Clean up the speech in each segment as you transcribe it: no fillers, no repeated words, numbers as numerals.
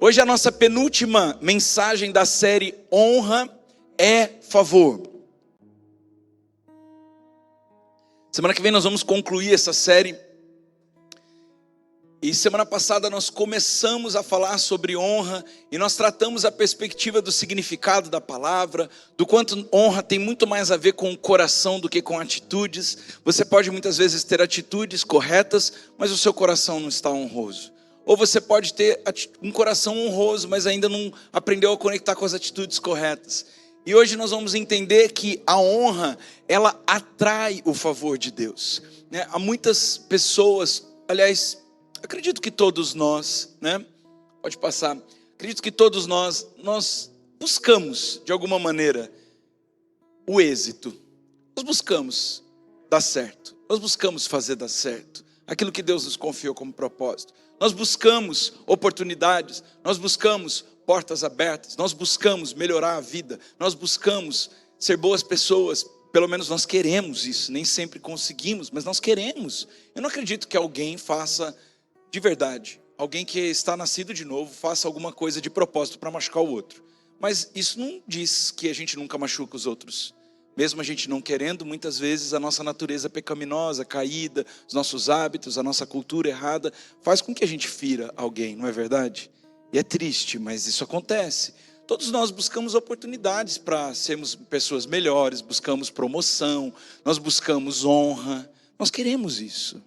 Hoje é a nossa penúltima mensagem da série Honra é Favor. Semana que vem nós vamos concluir essa série. E semana passada nós começamos a falar sobre honra e nós tratamos a perspectiva do significado da palavra, do quanto honra tem muito mais a ver com o coração do que com atitudes. Você pode muitas vezes ter atitudes corretas, mas o seu coração não está honroso. Ou você pode ter um coração honroso, mas ainda não aprendeu a conectar com as atitudes corretas. E hoje nós vamos entender que a honra, ela atrai o favor de Deus. Há muitas pessoas, aliás, acredito que todos nós, pode passar, acredito que todos nós buscamos, de alguma maneira, o êxito. Nós buscamos dar certo, nós buscamos fazer dar certo, aquilo que Deus nos confiou como propósito. Nós buscamos oportunidades, nós buscamos portas abertas, nós buscamos melhorar a vida, nós buscamos ser boas pessoas, pelo menos nós queremos isso, nem sempre conseguimos, mas nós queremos. Eu não acredito que alguém faça de verdade, alguém que está nascido de novo, faça alguma coisa de propósito para machucar o outro. Mas isso não diz que a gente nunca machuca os outros. Mesmo a gente não querendo, muitas vezes a nossa natureza pecaminosa, caída, os nossos hábitos, a nossa cultura errada, faz com que a gente fira alguém, não é verdade? E é triste, mas isso acontece. Todos nós buscamos oportunidades para sermos pessoas melhores, buscamos promoção, nós buscamos honra, nós queremos isso.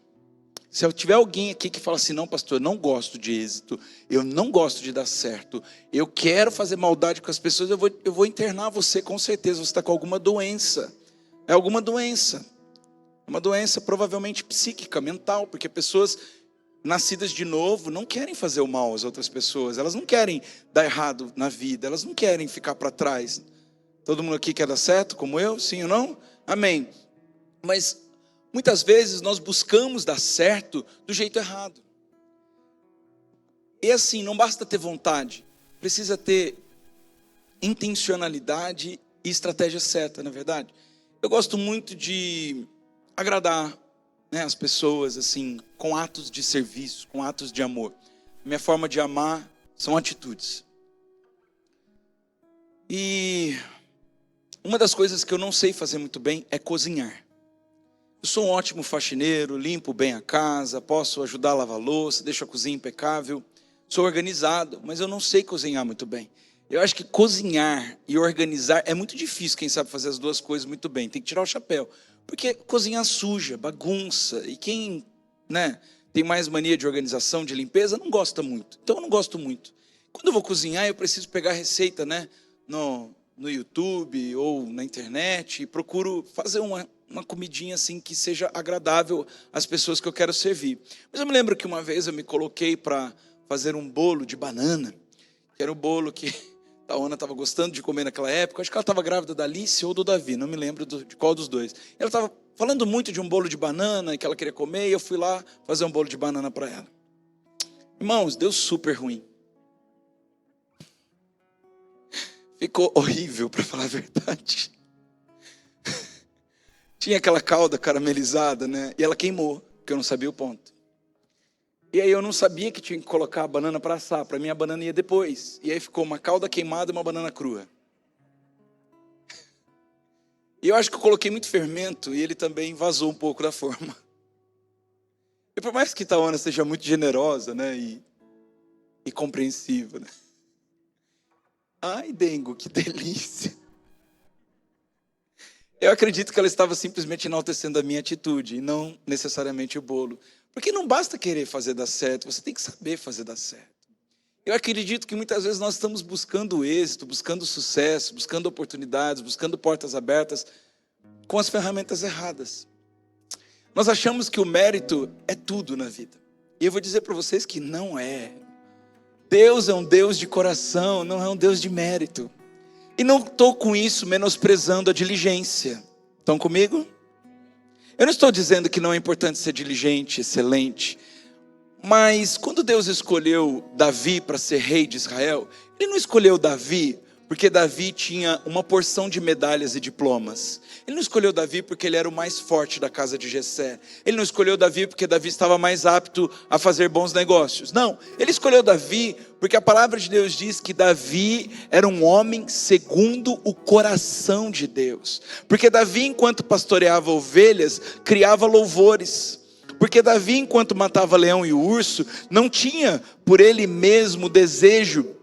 Se eu tiver alguém aqui que fala assim, não pastor, eu não gosto de êxito, eu não gosto de dar certo, eu quero fazer maldade com as pessoas, eu vou internar você com certeza, você está com alguma doença. É alguma doença, uma doença provavelmente psíquica, mental, porque pessoas nascidas de novo não querem fazer o mal às outras pessoas, elas não querem dar errado na vida, elas não querem ficar para trás. Todo mundo aqui quer dar certo, como eu? Sim ou não? Amém. Mas muitas vezes nós buscamos dar certo do jeito errado. E assim, não basta ter vontade, precisa ter intencionalidade e estratégia certa, não é verdade? Eu gosto muito de agradar as pessoas assim, com atos de serviço, com atos de amor. Minha forma de amar são atitudes. E uma das coisas que eu não sei fazer muito bem é cozinhar. Eu sou um ótimo faxineiro, limpo bem a casa, posso ajudar a lavar a louça, deixo a cozinha impecável, sou organizado, mas eu não sei cozinhar muito bem. Eu acho que cozinhar e organizar é muito difícil, quem sabe fazer as duas coisas muito bem, tem que tirar o chapéu. Porque cozinhar suja, bagunça, e quem tem mais mania de organização, de limpeza, não gosta muito. Então eu não gosto muito. Quando eu vou cozinhar, eu preciso pegar a receita no YouTube ou na internet e procuro fazer uma comidinha assim que seja agradável às pessoas que eu quero servir. Mas eu me lembro que uma vez eu me coloquei para fazer um bolo de banana, que era o bolo que a Ana estava gostando de comer naquela época. Acho que ela estava grávida da Alice ou do Davi, não me lembro de qual dos dois. Ela estava falando muito de um bolo de banana que ela queria comer e eu fui lá fazer um bolo de banana para ela. Irmãos, deu super ruim. Ficou horrível, para falar a verdade. Tinha aquela calda caramelizada, e ela queimou, porque eu não sabia o ponto. E aí eu não sabia que tinha que colocar a banana para assar, para mim a banana ia depois. E aí ficou uma calda queimada e uma banana crua. E eu acho que eu coloquei muito fermento e ele também vazou um pouco da forma. E por mais que Tawana seja muito generosa, e compreensiva, Ai, Dengo, que delícia. Eu acredito que ela estava simplesmente enaltecendo a minha atitude e não necessariamente o bolo. Porque não basta querer fazer dar certo, você tem que saber fazer dar certo. Eu acredito que muitas vezes nós estamos buscando êxito, buscando sucesso, buscando oportunidades, buscando portas abertas com as ferramentas erradas. Nós achamos que o mérito é tudo na vida. E eu vou dizer para vocês que não é. Deus é um Deus de coração, não é um Deus de mérito. E não estou com isso menosprezando a diligência. Estão comigo? Eu não estou dizendo que não é importante ser diligente, excelente. Mas quando Deus escolheu Davi para ser rei de Israel, Ele não escolheu Davi porque Davi tinha uma porção de medalhas e diplomas. Ele não escolheu Davi porque ele era o mais forte da casa de Jessé. Ele não escolheu Davi porque Davi estava mais apto a fazer bons negócios. Não, ele escolheu Davi porque a palavra de Deus diz que Davi era um homem segundo o coração de Deus. Porque Davi, enquanto pastoreava ovelhas, criava louvores. Porque Davi, enquanto matava leão e urso, não tinha por ele mesmo desejo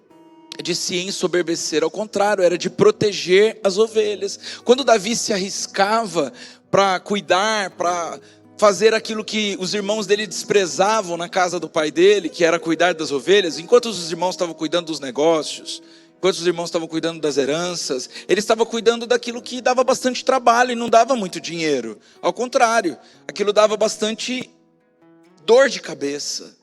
de se ensoberbecer, ao contrário, era de proteger as ovelhas. Quando Davi se arriscava para cuidar, para fazer aquilo que os irmãos dele desprezavam na casa do pai dele, que era cuidar das ovelhas, enquanto os irmãos estavam cuidando dos negócios, enquanto os irmãos estavam cuidando das heranças, ele estava cuidando daquilo que dava bastante trabalho e não dava muito dinheiro. Ao contrário, aquilo dava bastante dor de cabeça,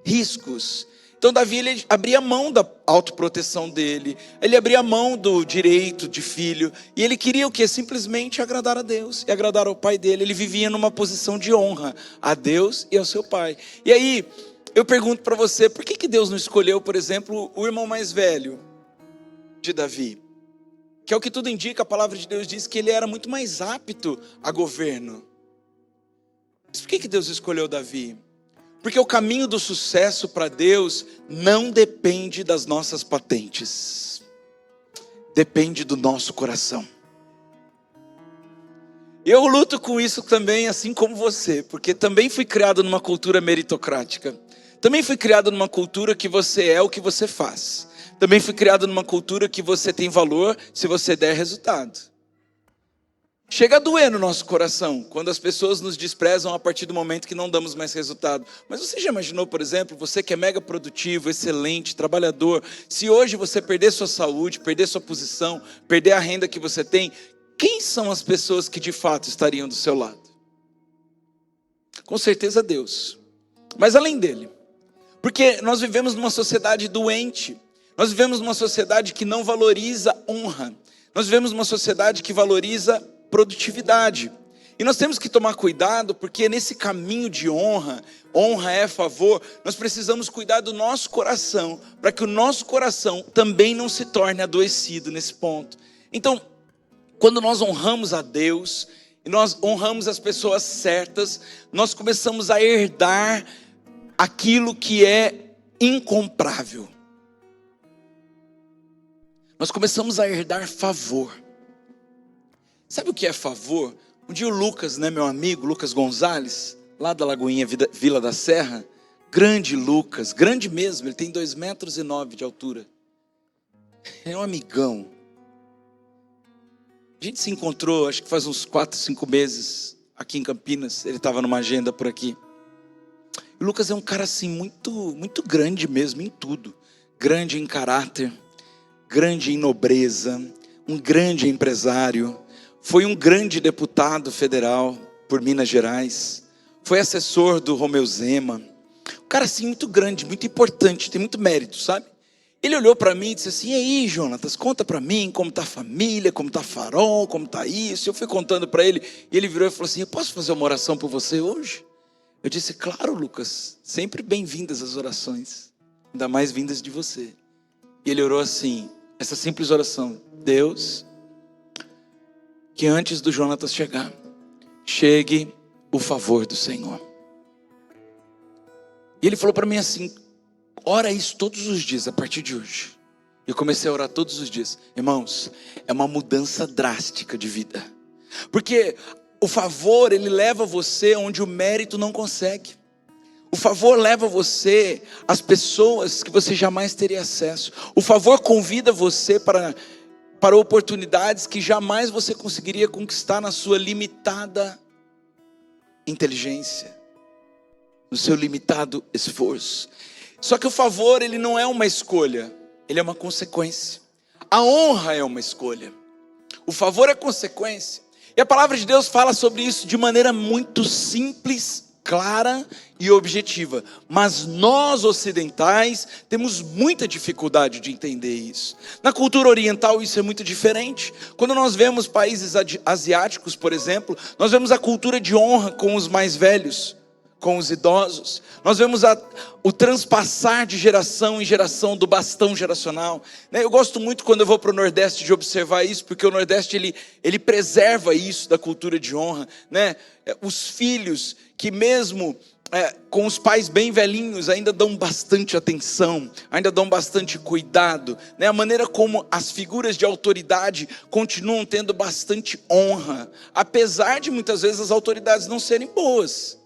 riscos. Então Davi, ele abria mão da autoproteção dele, ele abria mão do direito de filho, e ele queria o quê? Simplesmente agradar a Deus e agradar ao pai dele. Ele vivia numa posição de honra a Deus e ao seu pai. E aí, eu pergunto para você, por que Deus não escolheu, por exemplo, o irmão mais velho de Davi? Que é o que tudo indica, a palavra de Deus diz que ele era muito mais apto a governo. Mas por que Deus escolheu Davi? Porque o caminho do sucesso para Deus não depende das nossas patentes. Depende do nosso coração. Eu luto com isso também, assim como você, porque também fui criado numa cultura meritocrática. Também fui criado numa cultura que você é o que você faz. Também fui criado numa cultura que você tem valor se você der resultado. Chega a doer no nosso coração, quando as pessoas nos desprezam a partir do momento que não damos mais resultado. Mas você já imaginou, por exemplo, você que é mega produtivo, excelente, trabalhador, se hoje você perder sua saúde, perder sua posição, perder a renda que você tem, quem são as pessoas que de fato estariam do seu lado? Com certeza Deus, mas além dele. Porque nós vivemos numa sociedade doente, nós vivemos numa sociedade que não valoriza honra, nós vivemos numa sociedade que valoriza produtividade. E nós temos que tomar cuidado, porque nesse caminho de honra, honra é favor, nós precisamos cuidar do nosso coração, para que o nosso coração também não se torne adoecido nesse ponto. Então, quando nós honramos a Deus, e nós honramos as pessoas certas, nós começamos a herdar aquilo que é incomprável. Nós começamos a herdar favor. Sabe o que é favor? Um dia o Lucas, meu amigo, Lucas Gonzalez, lá da Lagoinha Vila da Serra, grande Lucas, grande mesmo, ele tem 2,9 metros de altura. É um amigão. A gente se encontrou, acho que faz uns 4, 5 meses, aqui em Campinas, ele estava numa agenda por aqui. E o Lucas é um cara assim, muito grande mesmo, em tudo. Grande em caráter, grande em nobreza, um grande empresário. Foi um grande deputado federal por Minas Gerais. Foi assessor do Romeu Zema. Um cara assim muito grande, muito importante, tem muito mérito, sabe? Ele olhou para mim e disse assim: e aí, Jonatas, conta para mim como está a família, como está Farol, como está isso. Eu fui contando para ele e ele virou e falou assim: eu posso fazer uma oração por você hoje? Eu disse: claro, Lucas, sempre bem-vindas as orações, ainda mais vindas de você. E ele orou assim, essa simples oração: Deus, que antes do Jonatas chegar, chegue o favor do Senhor. E ele falou para mim assim: ora isso todos os dias a partir de hoje. Eu comecei a orar todos os dias. Irmãos, é uma mudança drástica de vida. Porque o favor, ele leva você onde o mérito não consegue. O favor leva você às pessoas que você jamais teria acesso. O favor convida você para oportunidades que jamais você conseguiria conquistar na sua limitada inteligência, no seu limitado esforço. Só que o favor, ele não é uma escolha, ele é uma consequência. A honra é uma escolha, o favor é consequência. E a palavra de Deus fala sobre isso de maneira muito simples, clara e objetiva. Mas nós ocidentais temos muita dificuldade de entender isso. Na cultura oriental isso é muito diferente. Quando nós vemos países asiáticos, por exemplo, nós vemos a cultura de honra com os mais velhos, com os idosos. Nós vemos o transpassar de geração em geração do bastão geracional. Eu gosto muito quando eu vou para o Nordeste de observar isso, porque o Nordeste ele preserva isso da cultura de honra. Os filhos que mesmo com os pais bem velhinhos ainda dão bastante atenção, ainda dão bastante cuidado. A maneira como as figuras de autoridade continuam tendo bastante honra, apesar de muitas vezes as autoridades não serem boas.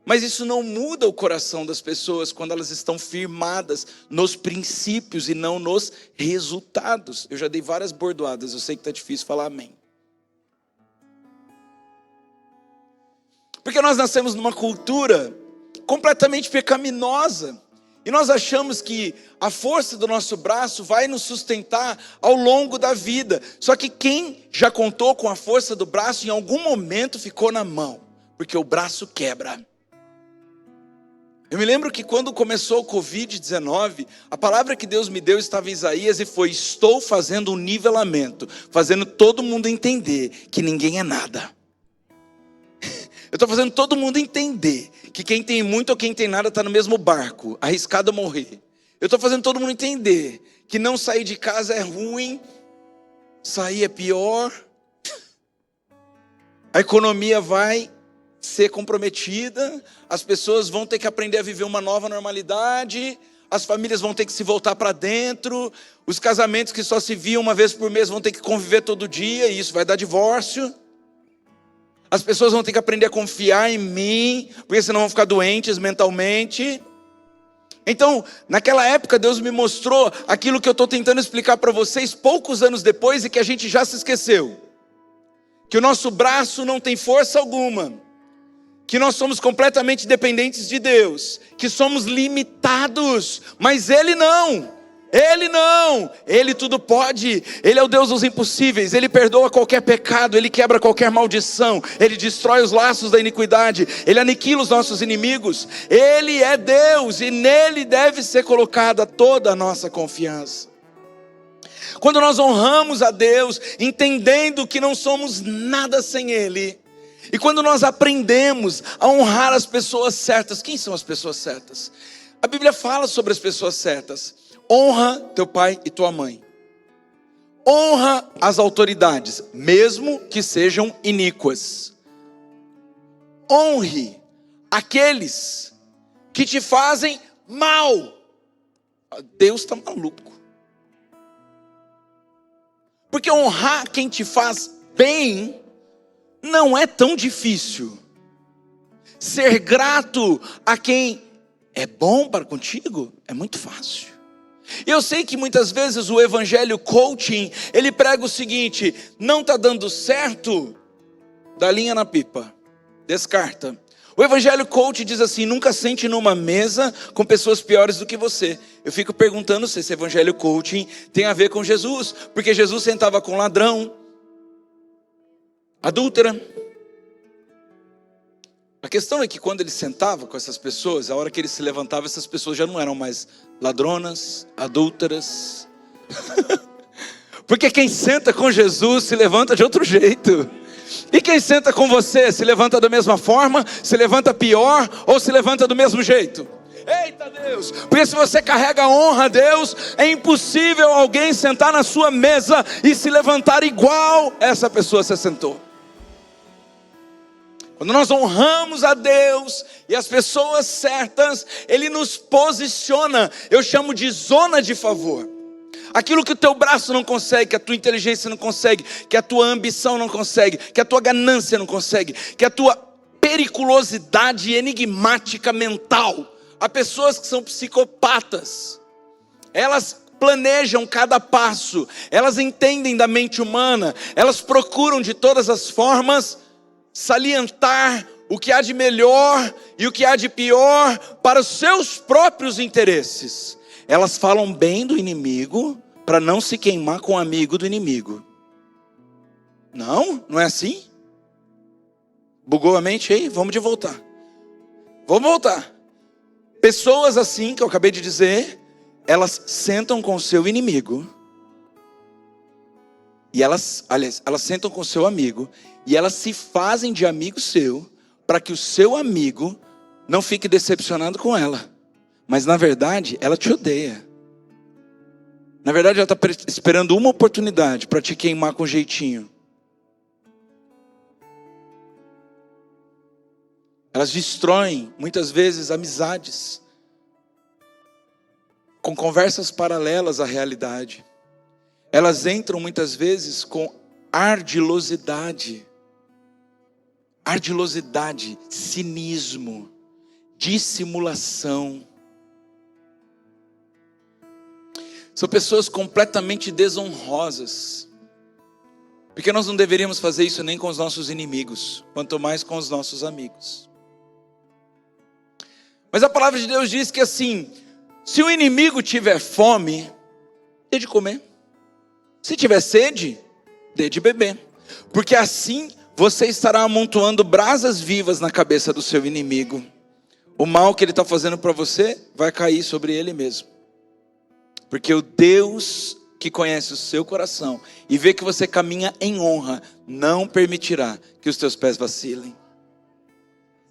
Mas isso não muda o coração das pessoas quando elas estão firmadas nos princípios e não nos resultados. Eu já dei várias bordoadas, eu sei que está difícil falar amém. Porque nós nascemos numa cultura completamente pecaminosa. E nós achamos que a força do nosso braço vai nos sustentar ao longo da vida. Só que quem já contou com a força do braço, em algum momento ficou na mão. Porque o braço quebra. Eu me lembro que quando começou o Covid-19, a palavra que Deus me deu estava em Isaías e foi: estou fazendo um nivelamento, fazendo todo mundo entender que ninguém é nada. Eu estou fazendo todo mundo entender que quem tem muito ou quem tem nada está no mesmo barco, arriscado a morrer. Eu estou fazendo todo mundo entender que não sair de casa é ruim, sair é pior, a economia vai ser comprometida, as pessoas vão ter que aprender a viver uma nova normalidade, as famílias vão ter que se voltar para dentro, os casamentos que só se viam uma vez por mês vão ter que conviver todo dia, e isso vai dar divórcio. As pessoas vão ter que aprender a confiar em mim, porque senão vão ficar doentes mentalmente. Então, naquela época, Deus me mostrou aquilo que eu estou tentando explicar para vocês poucos anos depois e que a gente já se esqueceu. Que o nosso braço não tem força alguma. Que nós somos completamente dependentes de Deus. Que somos limitados, mas Ele não. Ele não, Ele tudo pode, Ele é o Deus dos impossíveis, Ele perdoa qualquer pecado, Ele quebra qualquer maldição, Ele destrói os laços da iniquidade, Ele aniquila os nossos inimigos, Ele é Deus e nele deve ser colocada toda a nossa confiança. Quando nós honramos a Deus, entendendo que não somos nada sem Ele, e quando nós aprendemos a honrar as pessoas certas, quem são as pessoas certas? A Bíblia fala sobre as pessoas certas. Honra teu pai e tua mãe. Honra as autoridades, mesmo que sejam iníquas. Honre aqueles que te fazem mal. Deus está maluco. Porque honrar quem te faz bem não é tão difícil. Ser grato a quem é bom para contigo é muito fácil. Eu sei que muitas vezes o evangelho coaching, ele prega o seguinte: não está dando certo, dá linha na pipa, descarta. O evangelho coaching diz assim: nunca sente numa mesa com pessoas piores do que você. Eu fico perguntando se esse evangelho coaching tem a ver com Jesus, porque Jesus sentava com ladrão, adúltera. A questão é que quando ele sentava com essas pessoas, a hora que ele se levantava, essas pessoas já não eram mais ladronas, adúlteras. Porque quem senta com Jesus se levanta de outro jeito. E quem senta com você se levanta da mesma forma, se levanta pior ou se levanta do mesmo jeito? Eita Deus! Porque se você carrega a honra a Deus, é impossível alguém sentar na sua mesa e se levantar igual essa pessoa se sentou. Quando nós honramos a Deus e as pessoas certas, Ele nos posiciona, eu chamo de zona de favor. Aquilo que o teu braço não consegue, que a tua inteligência não consegue, que a tua ambição não consegue, que a tua ganância não consegue, que a tua periculosidade enigmática mental. Há pessoas que são psicopatas, elas planejam cada passo, elas entendem da mente humana, elas procuram de todas as formas salientar o que há de melhor e o que há de pior para os seus próprios interesses. Elas falam bem do inimigo para não se queimar com o amigo do inimigo. Não é assim? Bugou a mente aí? Vamos voltar. Pessoas assim que eu acabei de dizer, elas sentam com o seu inimigo. E elas sentam com o seu amigo e elas se fazem de amigo seu, para que o seu amigo Não fique decepcionado com ela. Mas na verdade, ela te odeia. Na verdade, ela está esperando uma oportunidade para te queimar com jeitinho. Elas destroem, muitas vezes, amizades. Com conversas paralelas à realidade. Elas entram, muitas vezes, com ardilosidade. Ardilosidade, cinismo, dissimulação. São pessoas completamente desonrosas. Porque nós não deveríamos fazer isso nem com os nossos inimigos, quanto mais com os nossos amigos. Mas a palavra de Deus diz que assim, se o inimigo tiver fome, dê de comer. Se tiver sede, dê de beber. Porque assim você estará amontoando brasas vivas na cabeça do seu inimigo. O mal que ele está fazendo para você vai cair sobre ele mesmo. Porque o Deus que conhece o seu coração e vê que você caminha em honra, não permitirá que os teus pés vacilem.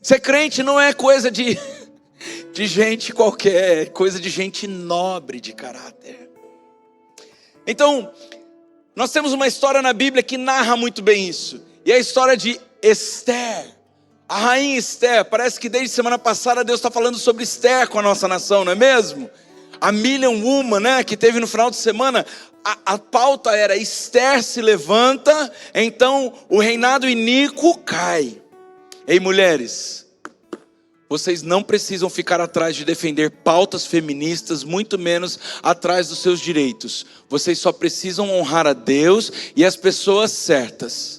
Ser crente não é coisa de gente qualquer, é coisa de gente nobre de caráter. Então, nós temos uma história na Bíblia que narra muito bem isso. E é a história de Esther. A rainha Esther, parece que desde semana passada Deus está falando sobre Esther com a nossa nação, não é mesmo? A Million Woman, né, que teve no final de semana, a pauta era Esther se levanta, então o reinado iníquo cai. Ei, mulheres, vocês não precisam ficar atrás de defender pautas feministas, muito menos atrás dos seus direitos. Vocês só precisam honrar a Deus e as pessoas certas.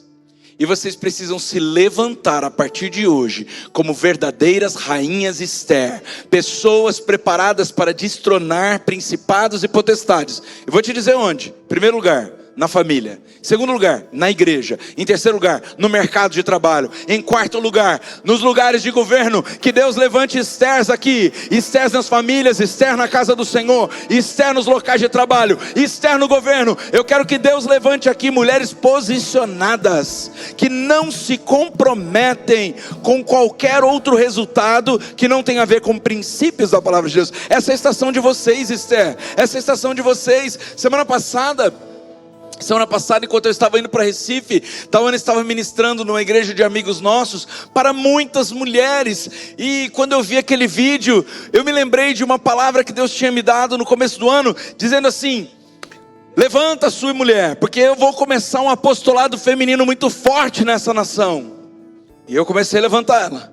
E vocês precisam se levantar a partir de hoje como verdadeiras rainhas Esther. Pessoas preparadas para destronar principados e potestades. Eu vou te dizer onde. Em primeiro lugar, na família. Em segundo lugar, na igreja. Em terceiro lugar, no mercado de trabalho. Em quarto lugar, nos lugares de governo. Que Deus levante Estérs aqui. Estérs nas famílias, Esther na casa do Senhor, Esther nos locais de trabalho, Esther no governo. Eu quero que Deus levante aqui mulheres posicionadas, que não se comprometem com qualquer outro resultado que não tenha a ver com princípios da palavra de Deus. Essa é a estação de vocês, Esther. Essa é a estação de vocês. Semana passada, enquanto eu estava indo para Recife, Tawana estava ministrando numa igreja de amigos nossos para muitas mulheres. E quando eu vi aquele vídeo, eu me lembrei de uma palavra que Deus tinha me dado no começo do ano, dizendo assim: levanta sua mulher, porque eu vou começar um apostolado feminino muito forte nessa nação. E eu comecei a levantar ela.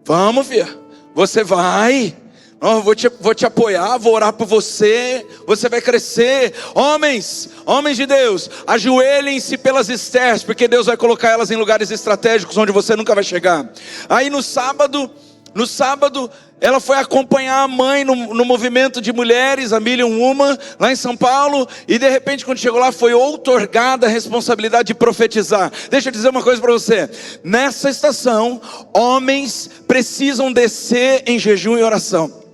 Vamos, filha, você vai. Eu vou te apoiar, vou orar por você, você vai crescer. Homens de Deus, ajoelhem-se pelas Estérs, porque Deus vai colocar elas em lugares estratégicos onde você nunca vai chegar. Aí no sábado, ela foi acompanhar a mãe no movimento de mulheres, a Million Woman, lá em São Paulo. E de repente, quando chegou lá, foi outorgada a responsabilidade de profetizar. Deixa eu dizer uma coisa para você. Nessa estação, homens precisam descer em jejum e oração.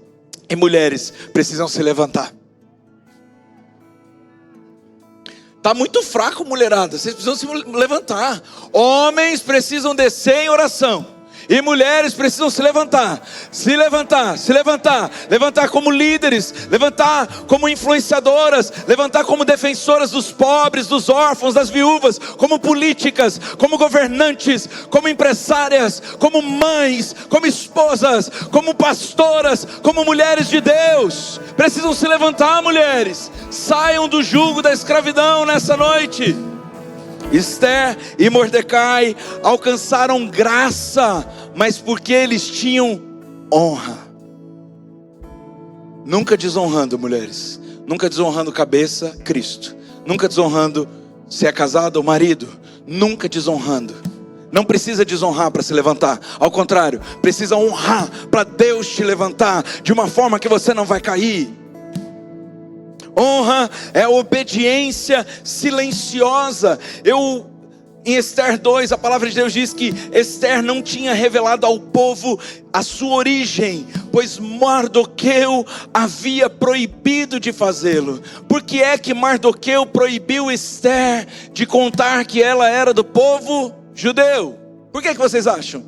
E mulheres precisam se levantar. Está muito fraco, mulherada. Vocês precisam se levantar. Homens precisam descer em oração. E mulheres precisam se levantar. Levantar como líderes. Levantar como influenciadoras. Levantar como defensoras dos pobres, dos órfãos, das viúvas. Como políticas, como governantes, como empresárias, como mães, como esposas, como pastoras, como mulheres de Deus. Precisam se levantar, mulheres. Saiam do jugo da escravidão nessa noite. Esther e Mordecai alcançaram graça, mas porque eles tinham honra. Nunca desonrando, mulheres. Nunca desonrando cabeça, Cristo. Nunca desonrando se é casado ou marido. Nunca desonrando. Não precisa desonrar para se levantar. Ao contrário, precisa honrar para Deus te levantar de uma forma que você não vai cair. Honra é obediência silenciosa. Em Esther 2, a palavra de Deus diz que Esther não tinha revelado ao povo a sua origem, pois Mardoqueu havia proibido de fazê-lo. Por que é que Mardoqueu proibiu Esther de contar que ela era do povo judeu? Por que vocês acham?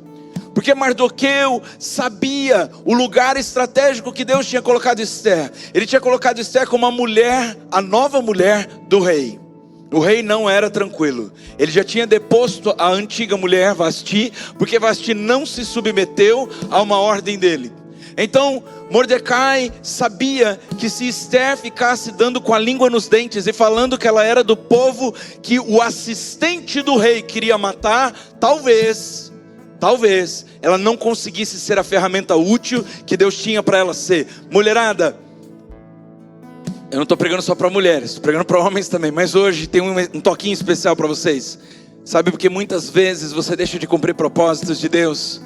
Porque Porque Mardoqueu sabia o lugar estratégico que Deus tinha colocado Esther. Ele tinha colocado Esther como a mulher, a nova mulher do rei. O rei não era tranquilo. Ele já tinha deposto a antiga mulher Vasti, porque Vasti não se submeteu a uma ordem dele. Então Mordecai sabia que se Esther ficasse dando com a língua nos dentes e falando que ela era do povo que o assistente do rei queria matar, talvez ela não conseguisse ser a ferramenta útil que Deus tinha para ela ser. Mulherada, eu não estou pregando só para mulheres, estou pregando para homens também, mas hoje tem um toquinho especial para vocês. Sabe porque muitas vezes você deixa de cumprir propósitos de Deus?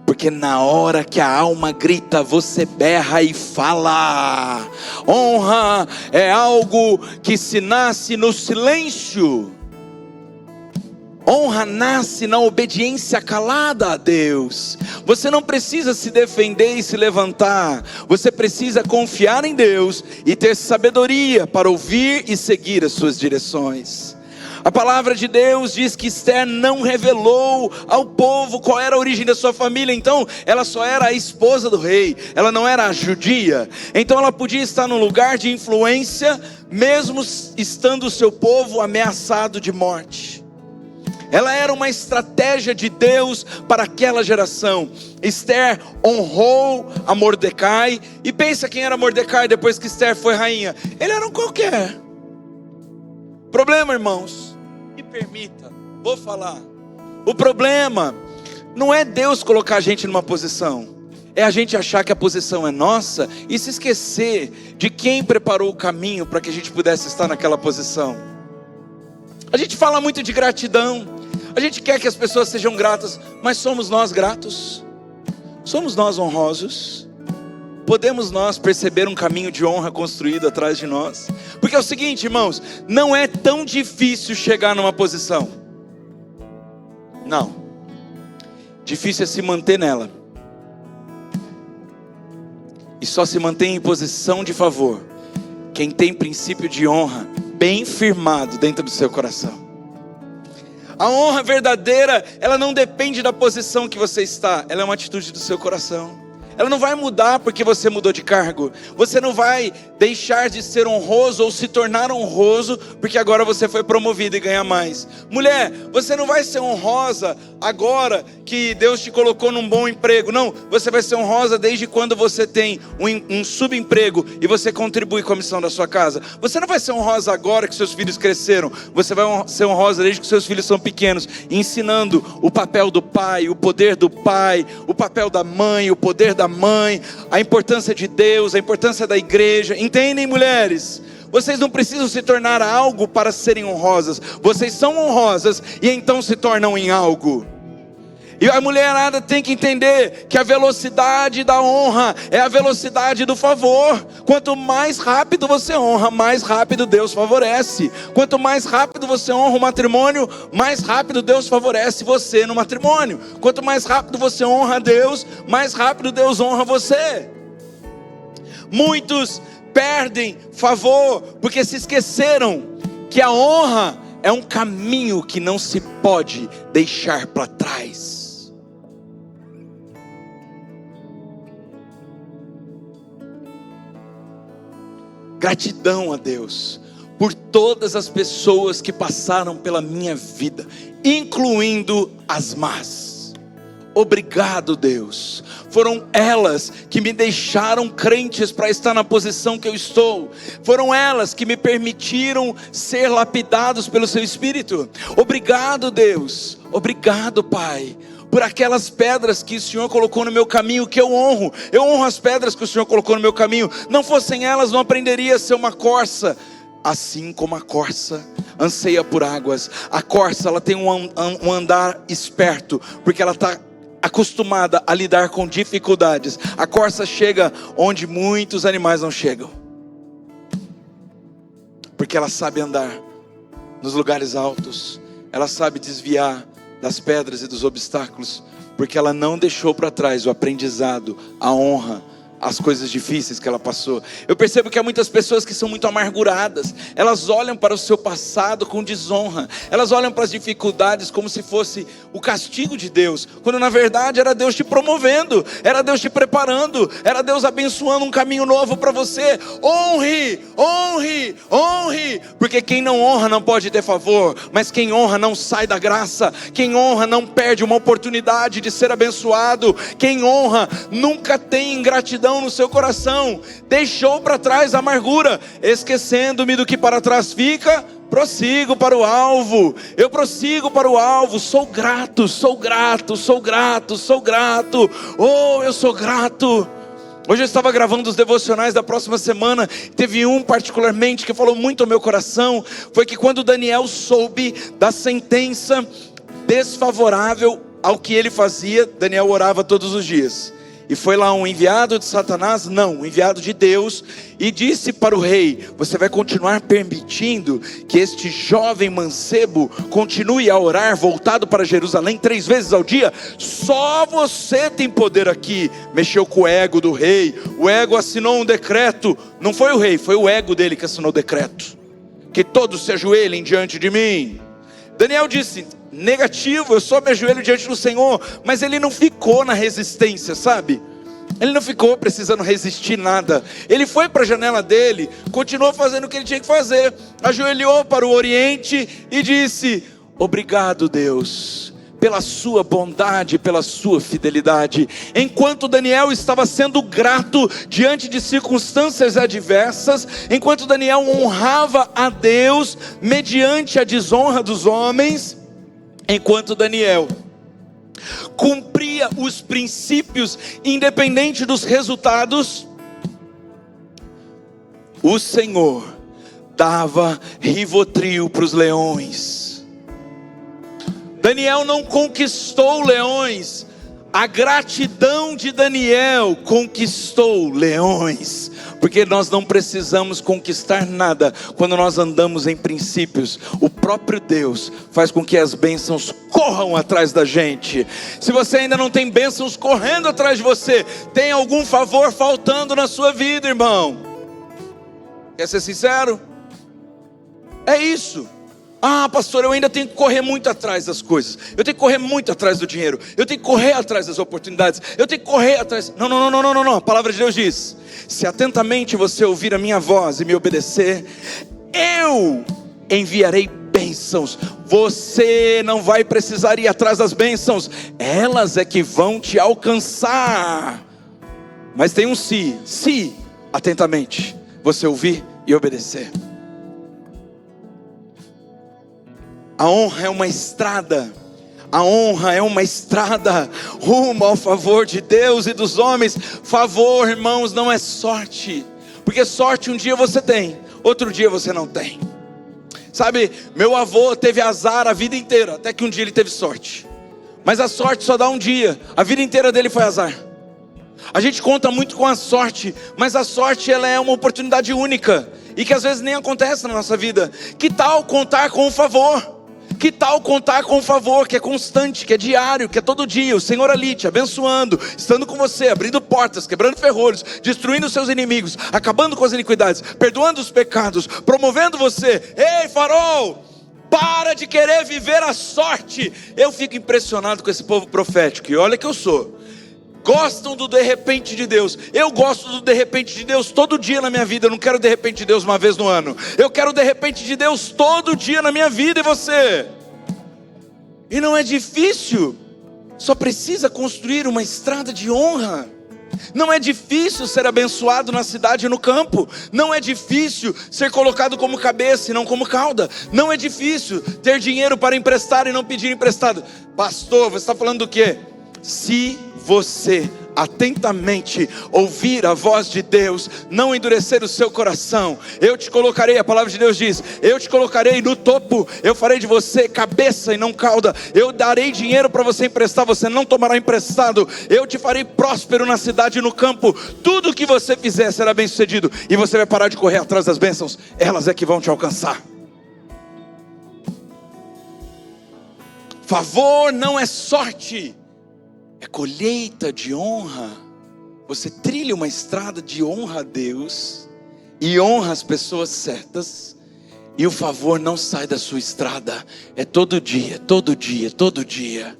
Porque na hora que a alma grita, você berra e fala. Honra é algo que se nasce no silêncio. Honra nasce na obediência calada a Deus. Você não precisa se defender e se levantar. Você precisa confiar em Deus e ter sabedoria para ouvir e seguir as suas direções. A palavra de Deus diz que Esther não revelou ao povo qual era a origem da sua família. Então ela só era a esposa do rei, ela não era a judia. Então ela podia estar num lugar de influência, mesmo estando o seu povo ameaçado de morte. Ela era uma estratégia de Deus para aquela geração. Esther honrou a Mordecai. E pensa quem era Mordecai depois que Esther foi rainha. Ele era um qualquer. Problema, irmãos, me permita, vou falar. O problema não é Deus colocar a gente numa posição. É a gente achar que a posição é nossa e se esquecer de quem preparou o caminho para que a gente pudesse estar naquela posição. A gente fala muito de gratidão. A gente quer que as pessoas sejam gratas, mas somos nós gratos? Somos nós honrosos? Podemos nós perceber um caminho de honra construído atrás de nós? Porque é o seguinte, irmãos, não é tão difícil chegar numa posição. Não. Difícil é se manter nela. E só se mantém em posição de favor quem tem princípio de honra bem firmado dentro do seu coração. A honra verdadeira, ela não depende da posição que você está, ela é uma atitude do seu coração. Ela não vai mudar porque você mudou de cargo. Você não vai deixar de ser honroso ou se tornar honroso porque agora você foi promovido e ganha mais. Mulher, você não vai ser honrosa agora que Deus te colocou num bom emprego. Não, você vai ser honrosa desde quando você tem um subemprego e você contribui com a missão da sua casa. Você não vai ser honrosa agora que seus filhos cresceram. Você vai ser honrosa desde que seus filhos são pequenos, ensinando o papel do pai, o poder do pai, o papel da mãe, o poder da mãe, a importância de Deus, a importância da igreja. Entendem, mulheres? Vocês não precisam se tornar algo para serem honrosas. Vocês são honrosas e então se tornam em algo. E a mulherada tem que entender que a velocidade da honra é a velocidade do favor. Quanto mais rápido você honra, mais rápido Deus favorece. Quanto mais rápido você honra o matrimônio, mais rápido Deus favorece você no matrimônio. Quanto mais rápido você honra Deus, mais rápido Deus honra você. Muitos perdem favor porque se esqueceram que a honra é um caminho que não se pode deixar para trás. Gratidão a Deus por todas as pessoas que passaram pela minha vida, incluindo as más. Obrigado, Deus. Foram elas que me deixaram crentes para estar na posição que eu estou. Foram elas que me permitiram ser lapidados pelo seu Espírito. Obrigado, Deus. Obrigado, Pai, por aquelas pedras que o Senhor colocou no meu caminho, que eu honro. Eu honro as pedras que o Senhor colocou no meu caminho. Não fossem elas, não aprenderia a ser uma corça. Assim como a corça anseia por águas. A corça, ela tem um andar esperto, porque ela está acostumada a lidar com dificuldades. A corça chega onde muitos animais não chegam, porque ela sabe andar nos lugares altos. Ela sabe desviar das pedras e dos obstáculos, porque ela não deixou para trás o aprendizado, a honra, as coisas difíceis que ela passou. Eu percebo que há muitas pessoas que são muito amarguradas. Elas olham para o seu passado com desonra. Elas olham para as dificuldades como se fosse o castigo de Deus, quando na verdade era Deus te promovendo, era Deus te preparando, era Deus abençoando um caminho novo para você. Honre, honre, honre, porque quem não honra não pode ter favor, mas quem honra não sai da graça. Quem honra não perde uma oportunidade de ser abençoado. Quem honra nunca tem ingratidão no seu coração. Deixou para trás a amargura, esquecendo-me do que para trás fica, prossigo para o alvo. Eu prossigo para o alvo. Sou grato, sou grato, sou grato, sou grato. Oh, eu sou grato. Hoje eu estava gravando os devocionais da próxima semana. Teve um particularmente que falou muito ao meu coração. Foi que quando Daniel soube da sentença desfavorável ao que ele fazia, Daniel orava todos os dias. E foi lá um enviado de Satanás? Não, um enviado de Deus. E disse para o rei: você vai continuar permitindo que este jovem mancebo continue a orar voltado para Jerusalém 3 vezes ao dia? Só você tem poder aqui. Mexeu com o ego do rei. O ego assinou um decreto. Não foi o rei, foi o ego dele que assinou o decreto. Que todos se ajoelhem diante de mim. Daniel disse: negativo, eu só me ajoelho diante do Senhor. Mas ele não ficou na resistência, sabe? Ele não ficou precisando resistir nada. Ele foi para a janela dele, continuou fazendo o que ele tinha que fazer. Ajoelhou para o Oriente e disse: obrigado, Deus, pela sua bondade, pela sua fidelidade. Enquanto Daniel estava sendo grato diante de circunstâncias adversas, enquanto Daniel honrava a Deus mediante a desonra dos homens, enquanto Daniel cumpria os princípios independente dos resultados, o Senhor dava Rivotril para os leões. Daniel não conquistou leões, a gratidão de Daniel conquistou leões. Porque nós não precisamos conquistar nada quando nós andamos em princípios. O próprio Deus faz com que as bênçãos corram atrás da gente. Se você ainda não tem bênçãos correndo atrás de você, tem algum favor faltando na sua vida, irmão. Quer ser sincero? É isso. Ah, pastor, eu ainda tenho que correr muito atrás das coisas. Eu tenho que correr muito atrás do dinheiro. Eu tenho que correr atrás das oportunidades. Eu tenho que correr atrás... Não. A palavra de Deus diz: se atentamente você ouvir a minha voz e me obedecer, eu enviarei bênçãos. Você não vai precisar ir atrás das bênçãos. Elas é que vão te alcançar. Mas tem um se atentamente você ouvir e obedecer. A honra é uma estrada. A honra é uma estrada rumo ao favor de Deus e dos homens. Favor, irmãos, não é sorte. Porque sorte um dia você tem, outro dia você não tem. Sabe, meu avô teve azar a vida inteira, até que um dia ele teve sorte. Mas a sorte só dá um dia, a vida inteira dele foi azar. A gente conta muito com a sorte, mas a sorte ela é uma oportunidade única e que às vezes nem acontece na nossa vida. Que tal contar com o favor? Que tal contar com o favor que é constante, que é diário, que é todo dia? O Senhor ali te abençoando, estando com você, abrindo portas, quebrando ferrolhos, destruindo seus inimigos, acabando com as iniquidades, perdoando os pecados, promovendo você. Ei, farol, para de querer viver a sorte. Eu fico impressionado com esse povo profético, e olha que eu sou. Gostam do de repente de Deus. Eu gosto do de repente de Deus todo dia na minha vida. Eu não quero de repente de Deus uma vez no ano. Eu quero de repente de Deus todo dia na minha vida. E você? E não é difícil. Só precisa construir uma estrada de honra. Não é difícil ser abençoado na cidade e no campo. Não é difícil ser colocado como cabeça e não como cauda. Não é difícil ter dinheiro para emprestar e não pedir emprestado. Pastor, você está falando do quê? Se você atentamente ouvir a voz de Deus, não endurecer o seu coração, eu te colocarei, a palavra de Deus diz, eu te colocarei no topo, eu farei de você cabeça e não cauda, eu darei dinheiro para você emprestar, você não tomará emprestado, eu te farei próspero na cidade e no campo, tudo que você fizer será bem sucedido, e você vai parar de correr atrás das bênçãos, elas é que vão te alcançar. Favor não é sorte, é colheita de honra. você trilha uma estrada de honra a Deus e honra as pessoas certas, e o favor não sai da sua estrada. É todo dia, todo dia, todo dia.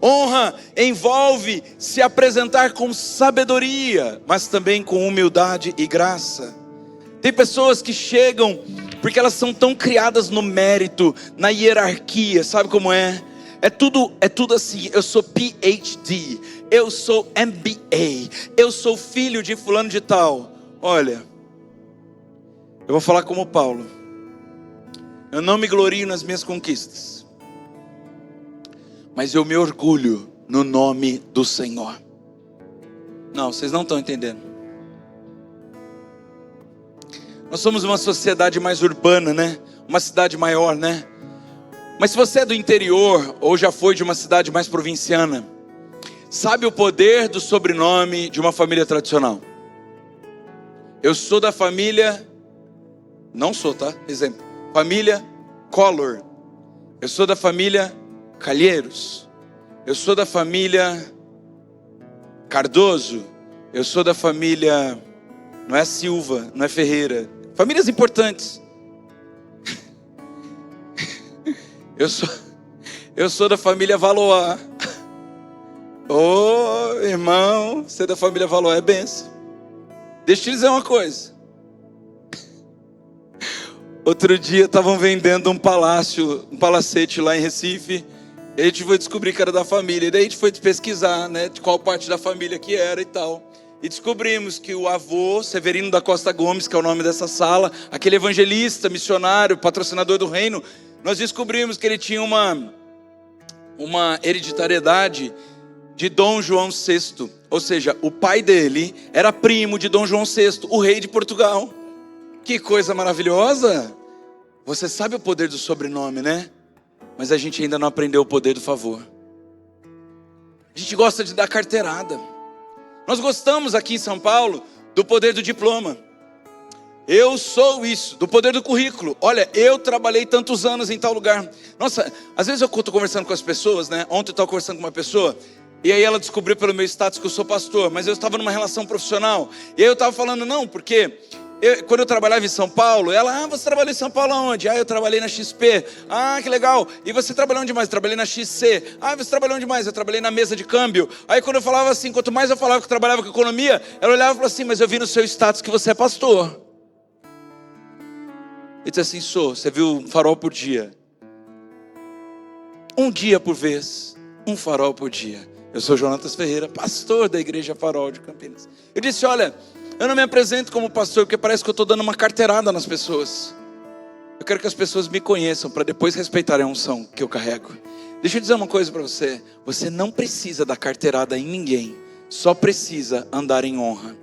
Honra envolve se apresentar com sabedoria, mas também com humildade e graça. Tem pessoas que chegam porque elas são tão criadas no mérito, na hierarquia, sabe como é? É tudo assim, eu sou PhD, eu sou MBA, eu sou filho de fulano de tal. Olha, eu vou falar como Paulo. Eu não me glorio nas minhas conquistas, mas eu me orgulho no nome do Senhor. Não, vocês não estão entendendo. Nós somos uma sociedade mais urbana, né? Uma cidade maior, né? Mas se você é do interior, ou já foi de uma cidade mais provinciana, sabe o poder do sobrenome de uma família tradicional? Eu sou da família... Não sou, tá? Exemplo. Família Collor. Eu sou da família Calheiros. Eu sou da família Cardoso. Eu sou da família... Não é Silva, não é Ferreira. Famílias importantes. Eu sou da família Valois. Ô, irmão, você é da família Valois, é benção. Deixa eu te dizer uma coisa. Outro dia estavam vendendo um palacete lá em Recife. E a gente foi descobrir que era da família. E daí a gente foi pesquisar, né, de qual parte da família que era e tal. E descobrimos que o avô, Severino da Costa Gomes, que é o nome dessa sala, aquele evangelista, missionário, patrocinador do reino, nós descobrimos que ele tinha uma hereditariedade de Dom João VI. Ou seja, o pai dele era primo de Dom João VI, o rei de Portugal. Que coisa maravilhosa! Você sabe o poder do sobrenome, né? Mas a gente ainda não aprendeu o poder do favor. A gente gosta de dar carteirada. Nós gostamos aqui em São Paulo do poder do diploma. Eu sou isso, do poder do currículo. Olha, eu trabalhei tantos anos em tal lugar. Nossa, às vezes eu estou conversando com as pessoas, né? Ontem eu estava conversando com uma pessoa, e aí ela descobriu pelo meu status que eu sou pastor, mas eu estava numa relação profissional. E aí eu estava falando, não, porque quando eu trabalhava em São Paulo, ela, você trabalhou em São Paulo aonde? Eu trabalhei na XP. Que legal. E você trabalhou onde mais? Eu trabalhei na XC. Você trabalhou onde mais? Eu trabalhei na mesa de câmbio. Aí quando eu falava assim, quanto mais eu falava que eu trabalhava com economia, ela olhava e falava assim, mas eu vi no seu status que você é pastor. Ele disse assim, você viu um farol por dia. Um dia por vez, um farol por dia. Eu sou Jonatas Ferreira, pastor da Igreja Farol de Campinas. Eu disse, olha, eu não me apresento como pastor, porque parece que eu estou dando uma carteirada nas pessoas. Eu quero que as pessoas me conheçam, para depois respeitarem a unção que eu carrego. Deixa eu dizer uma coisa para você. Você não precisa dar carteirada em ninguém. Só precisa andar em honra.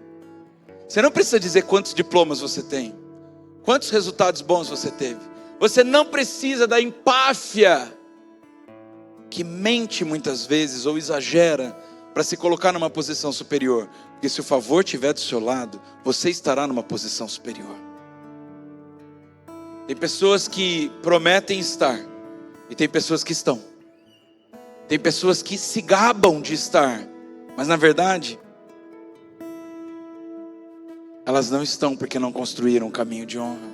Você não precisa dizer quantos diplomas você tem. Quantos resultados bons você teve. Você não precisa da empáfia, que mente muitas vezes ou exagera para se colocar numa posição superior. Porque se o favor estiver do seu lado, você estará numa posição superior. Tem pessoas que prometem estar, e tem pessoas que estão. Tem pessoas que se gabam de estar, mas na verdade, elas não estão porque não construíram um caminho de honra.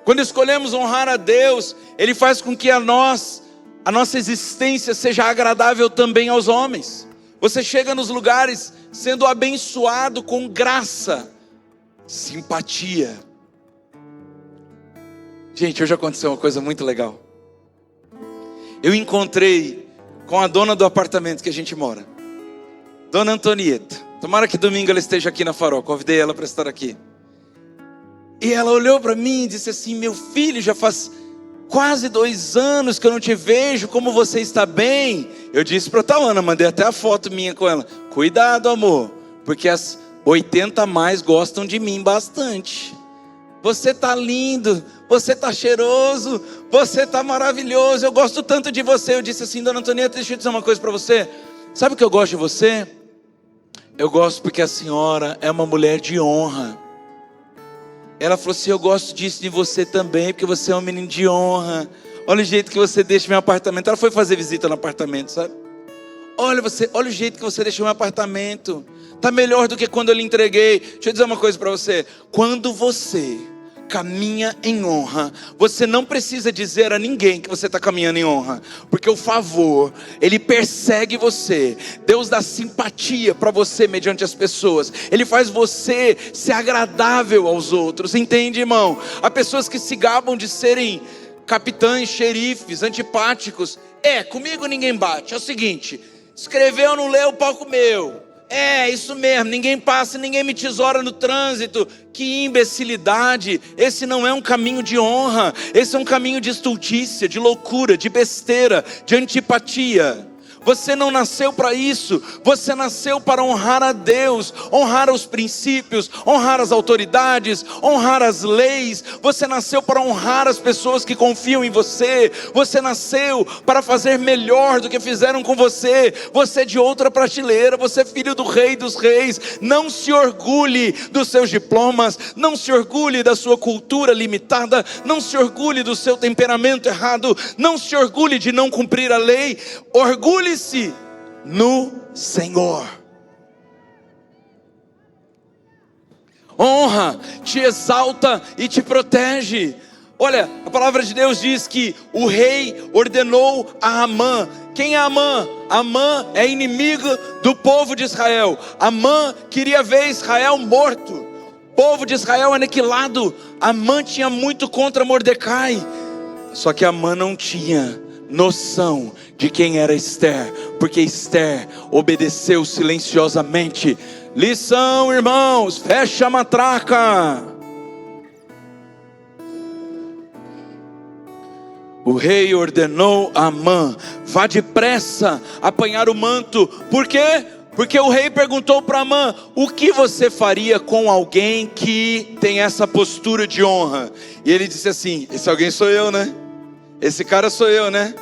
Quando escolhemos honrar a Deus, Ele faz com que a nossa existência seja agradável também aos homens. Você chega nos lugares sendo abençoado com graça, simpatia. Gente, hoje aconteceu uma coisa muito legal. Eu encontrei com a dona do apartamento que a gente mora, Dona Antonieta. Tomara que domingo ela esteja aqui na Farol, convidei ela para estar aqui. E ela olhou para mim e disse assim, meu filho, já faz quase 2 anos que eu não te vejo, como você está bem? Eu disse para a Tawana, mandei até a foto minha com ela. Cuidado, amor, porque as 80 mais gostam de mim bastante. Você está lindo, você está cheiroso, você está maravilhoso, eu gosto tanto de você. Eu disse assim, Dona Antonieta, deixa eu dizer uma coisa para você. Sabe o que eu gosto de você? Eu gosto porque a senhora é uma mulher de honra. Ela falou assim, eu gosto disso de você também, porque você é um menino de honra. Olha o jeito que você deixa meu apartamento. Ela foi fazer visita no apartamento, sabe? olha o jeito que você deixou meu apartamento. Está melhor do que quando eu lhe entreguei. Deixa eu dizer uma coisa para você. Quando você caminha em honra, você não precisa dizer a ninguém que você está caminhando em honra, porque o favor, ele persegue você. Deus dá simpatia para você mediante as pessoas. Ele faz você ser agradável aos outros, entende, irmão? Há pessoas que se gabam de serem capitães, xerifes, antipáticos. Comigo ninguém bate. É o seguinte, escreveu, não leu, o palco meu. Isso mesmo, ninguém passa, ninguém me tesoura no trânsito. Que imbecilidade. Esse não é um caminho de honra. Esse é um caminho de estultícia, de loucura, de besteira, de antipatia. Você não nasceu para isso. Você nasceu para honrar a Deus, honrar os princípios, honrar as autoridades, honrar as leis. Você nasceu para honrar as pessoas que confiam em você. Você nasceu para fazer melhor do que fizeram com você. Você é de outra prateleira. Você é filho do Rei dos Reis. Não se orgulhe dos seus diplomas. Não se orgulhe da sua cultura limitada. Não se orgulhe do seu temperamento errado. Não se orgulhe de não cumprir a lei. Orgulhe-se no Senhor. Honra te exalta e te protege. Olha, a palavra de Deus diz que o rei ordenou a Amã. Quem é Amã? Amã é inimigo do povo de Israel. Amã queria ver Israel morto, o povo de Israel aniquilado. Amã tinha muito contra Mordecai. Só que Amã não tinha noção de quem era Esther, porque Esther obedeceu silenciosamente. Lição, irmãos, fecha a matraca. O rei ordenou a Amã: vá depressa apanhar o manto. Por quê? Porque o rei perguntou para Amã: o que você faria com alguém que tem essa postura de honra? E ele disse assim: esse alguém sou eu, né? Esse cara sou eu, né?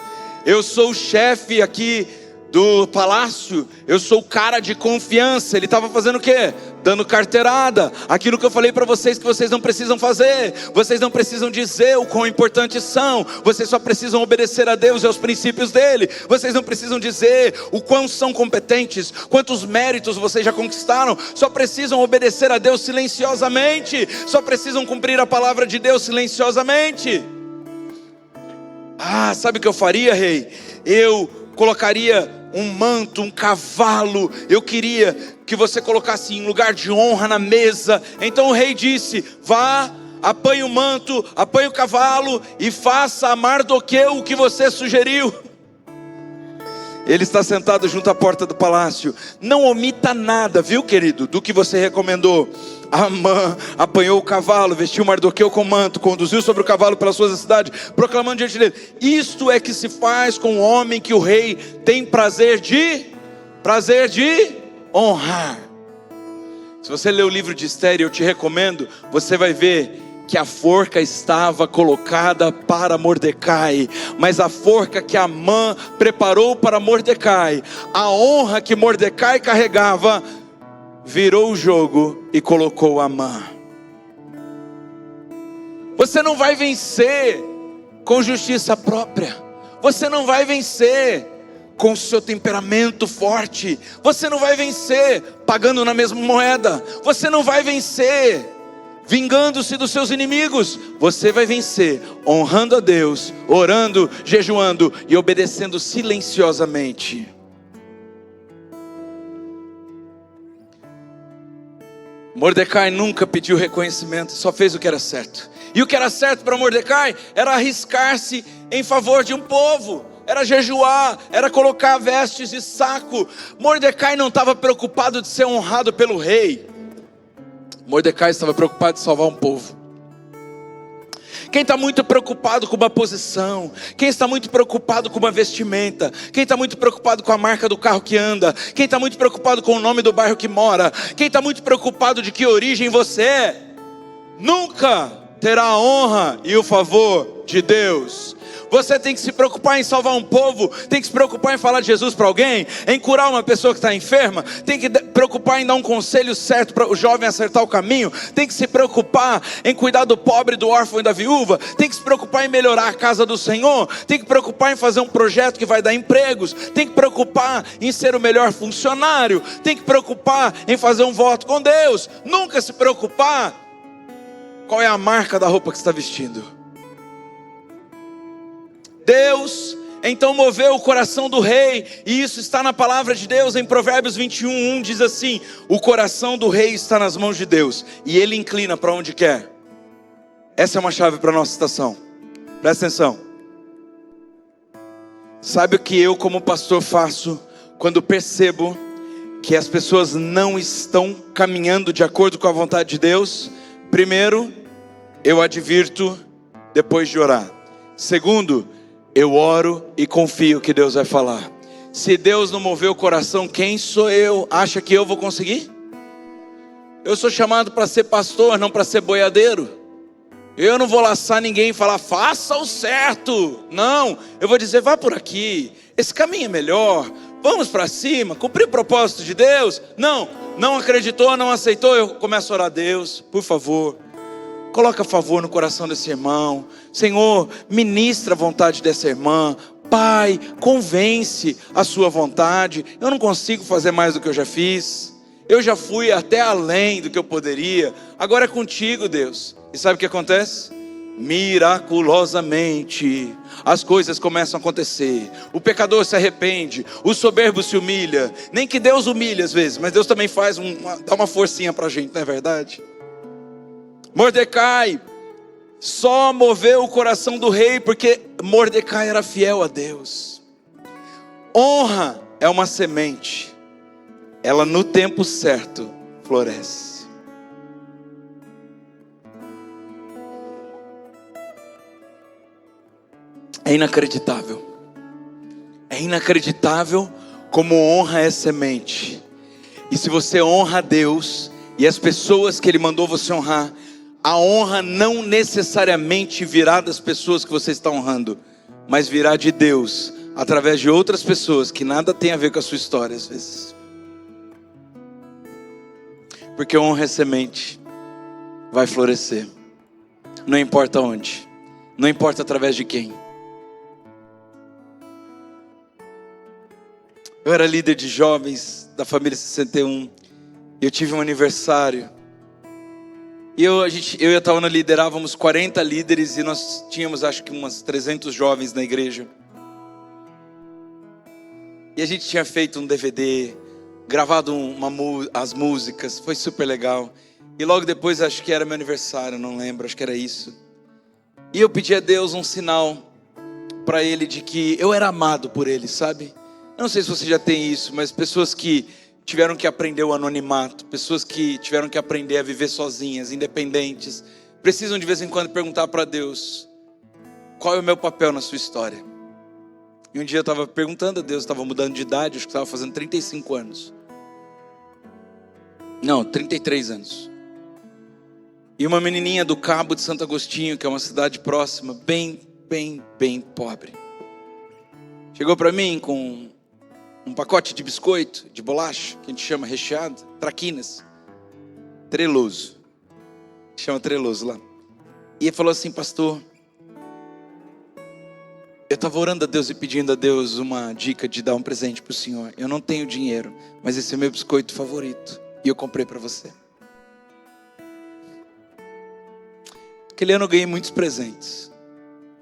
Eu sou o chefe aqui do palácio, eu sou o cara de confiança. Ele estava fazendo o quê? Dando carteirada. Aquilo que eu falei para vocês que vocês não precisam fazer. Vocês não precisam dizer o quão importantes são. Vocês só precisam obedecer a Deus e aos princípios dele. Vocês não precisam dizer o quão são competentes, quantos méritos vocês já conquistaram. Só precisam obedecer a Deus silenciosamente. Só precisam cumprir a palavra de Deus silenciosamente. Sabe o que eu faria, rei? Eu colocaria um manto, um cavalo. Eu queria que você colocasse em lugar de honra na mesa. Então o rei disse: vá, apanhe o manto, apanhe o cavalo e faça a Mardoqueu o que você sugeriu. Ele está sentado junto à porta do palácio. Não omita nada, viu, querido, do que você recomendou. Amã apanhou o cavalo, vestiu Mardoqueu com manto, conduziu sobre o cavalo pelas ruas da cidade, proclamando diante dele: isto é que se faz com o homem que o rei tem prazer de honrar. Se você ler o livro de Esther, eu te recomendo, você vai ver que a forca estava colocada para Mordecai, mas a forca que Amã preparou para Mordecai, a honra que Mordecai carregava, virou o jogo e colocou Amã. Você não vai vencer com justiça própria. Você não vai vencer com o seu temperamento forte. Você não vai vencer pagando na mesma moeda. Você não vai vencer vingando-se dos seus inimigos. Você vai vencer honrando a Deus, orando, jejuando e obedecendo silenciosamente. Mordecai nunca pediu reconhecimento, só fez o que era certo. E o que era certo para Mordecai era arriscar-se em favor de um povo, era jejuar, era colocar vestes de saco. Mordecai não estava preocupado de ser honrado pelo rei. Mordecai estava preocupado de salvar um povo. Quem está muito preocupado com uma posição, quem está muito preocupado com uma vestimenta, quem está muito preocupado com a marca do carro que anda, quem está muito preocupado com o nome do bairro que mora, quem está muito preocupado de que origem você é, nunca terá a honra e o favor de Deus. Você tem que se preocupar em salvar um povo, tem que se preocupar em falar de Jesus para alguém, em curar uma pessoa que está enferma, tem que preocupar em dar um conselho certo para o jovem acertar o caminho, tem que se preocupar em cuidar do pobre, do órfão e da viúva, tem que se preocupar em melhorar a casa do Senhor, tem que preocupar em fazer um projeto que vai dar empregos, tem que preocupar em ser o melhor funcionário, tem que preocupar em fazer um voto com Deus, nunca se preocupar qual é a marca da roupa que você está vestindo. Deus então moveu o coração do rei, e isso está na palavra de Deus em Provérbios 21:1, diz assim: o coração do rei está nas mãos de Deus, e ele inclina para onde quer. Essa é uma chave para a nossa estação, presta atenção. Sabe o que eu como pastor faço quando percebo que as pessoas não estão caminhando de acordo com a vontade de Deus? Primeiro, eu advirto depois de orar. Segundo, eu oro e confio que Deus vai falar. Se Deus não mover o coração, quem sou eu? Acha que eu vou conseguir? Eu sou chamado para ser pastor, não para ser boiadeiro. Eu não vou laçar ninguém e falar, faça o certo. Não, eu vou dizer, vá por aqui, esse caminho é melhor, vamos para cima, cumprir o propósito de Deus. Não acreditou, não aceitou, eu começo a orar, Deus, por favor, coloca favor no coração desse irmão. Senhor, ministra a vontade dessa irmã. Pai, convence a sua vontade. Eu não consigo fazer mais do que eu já fiz. Eu já fui até além do que eu poderia. Agora é contigo, Deus. E sabe o que acontece? Miraculosamente as coisas começam a acontecer. O pecador se arrepende, o soberbo se humilha. Nem que Deus humilhe às vezes, mas Deus também dá uma forcinha pra gente, não é verdade? Mordecai só moveu o coração do rei porque Mordecai era fiel a Deus. Honra é uma semente, ela no tempo certo floresce. É inacreditável como honra é semente. E se você honra a Deus e as pessoas que Ele mandou você honrar, a honra não necessariamente virá das pessoas que você está honrando, mas virá de Deus, através de outras pessoas que nada tem a ver com a sua história às vezes. Porque honra é semente, vai florescer. Não importa onde, não importa através de quem. Eu era líder de jovens da família 61, e eu tive um aniversário. E eu e a Tawana liderávamos 40 líderes, e nós tínhamos acho que umas 300 jovens na igreja. E a gente tinha feito um DVD, gravado as músicas, foi super legal. E logo depois, acho que era meu aniversário, não lembro, acho que era isso. E eu pedi a Deus um sinal para Ele de que eu era amado por Ele, sabe? Eu não sei se você já tem isso, mas pessoas que tiveram que aprender o anonimato, pessoas que tiveram que aprender a viver sozinhas, independentes, precisam de vez em quando perguntar para Deus, qual é o meu papel na sua história? E um dia eu estava perguntando a Deus, estava mudando de idade, acho que estava fazendo 35 anos. Não, 33 anos. E uma menininha do Cabo de Santo Agostinho, que é uma cidade próxima, bem pobre, chegou para mim com um pacote de biscoito, de bolacha, que a gente chama recheado, traquinas, treloso, chama treloso lá. E ele falou assim, pastor, eu estava orando a Deus e pedindo a Deus uma dica de dar um presente para o senhor. Eu não tenho dinheiro, mas esse é meu biscoito favorito, e eu comprei para você. Aquele ano eu ganhei muitos presentes,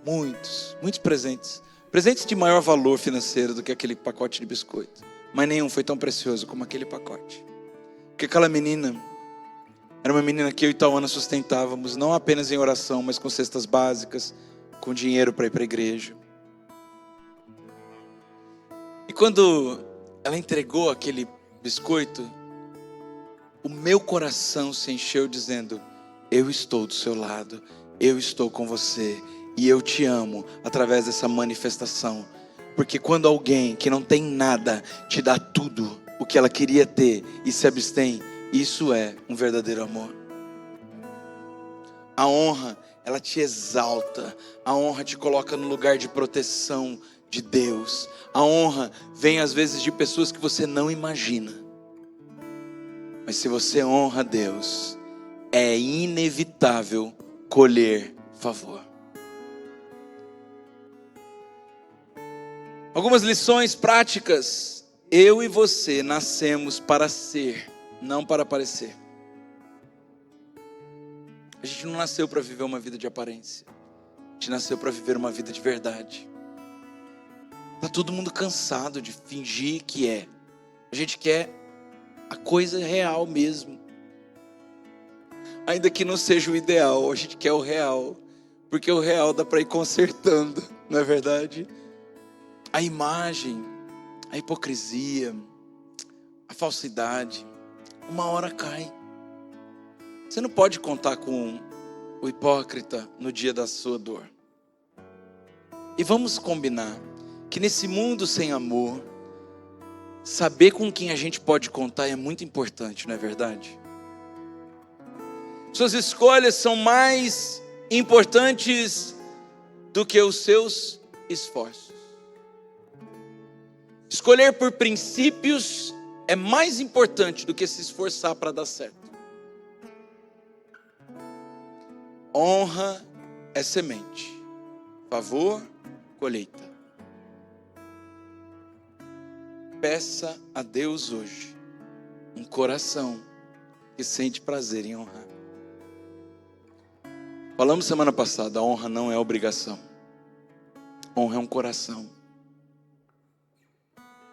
muitos presentes. Presentes de maior valor financeiro do que aquele pacote de biscoito. Mas nenhum foi tão precioso como aquele pacote. Porque aquela menina era uma menina que eu e Tawana sustentávamos, não apenas em oração, mas com cestas básicas, com dinheiro para ir para a igreja. E quando ela entregou aquele biscoito, o meu coração se encheu dizendo, eu estou do seu lado, eu estou com você. E eu te amo através dessa manifestação. Porque quando alguém que não tem nada te dá tudo o que ela queria ter e se abstém, isso é um verdadeiro amor. A honra, ela te exalta. A honra te coloca no lugar de proteção de Deus. A honra vem às vezes de pessoas que você não imagina. Mas se você honra Deus, é inevitável colher favor. Algumas lições práticas. Eu e você nascemos para ser, não para parecer. A gente não nasceu para viver uma vida de aparência. A gente nasceu para viver uma vida de verdade. Está todo mundo cansado de fingir que é. A gente quer a coisa real mesmo. Ainda que não seja o ideal, a gente quer o real. Porque o real dá para ir consertando, não é verdade? A imagem, a hipocrisia, a falsidade, uma hora cai. Você não pode contar com o hipócrita no dia da sua dor. E vamos combinar que nesse mundo sem amor, saber com quem a gente pode contar é muito importante, não é verdade? Suas escolhas são mais importantes do que os seus esforços. Escolher por princípios é mais importante do que se esforçar para dar certo. Honra é semente, favor, colheita. Peça a Deus hoje um coração que sente prazer em honrar. Falamos semana passada, a honra não é obrigação. Honra é um coração.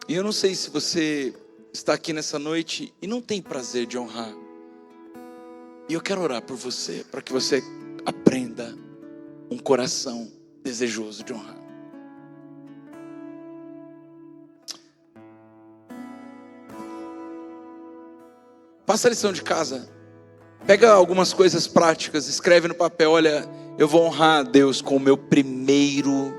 E eu não sei se você está aqui nessa noite e não tem prazer de honrar. E eu quero orar por você, para que você aprenda um coração desejoso de honrar. Faça a lição de casa. Pega algumas coisas práticas, escreve no papel. Olha, eu vou honrar a Deus com o meu primeiro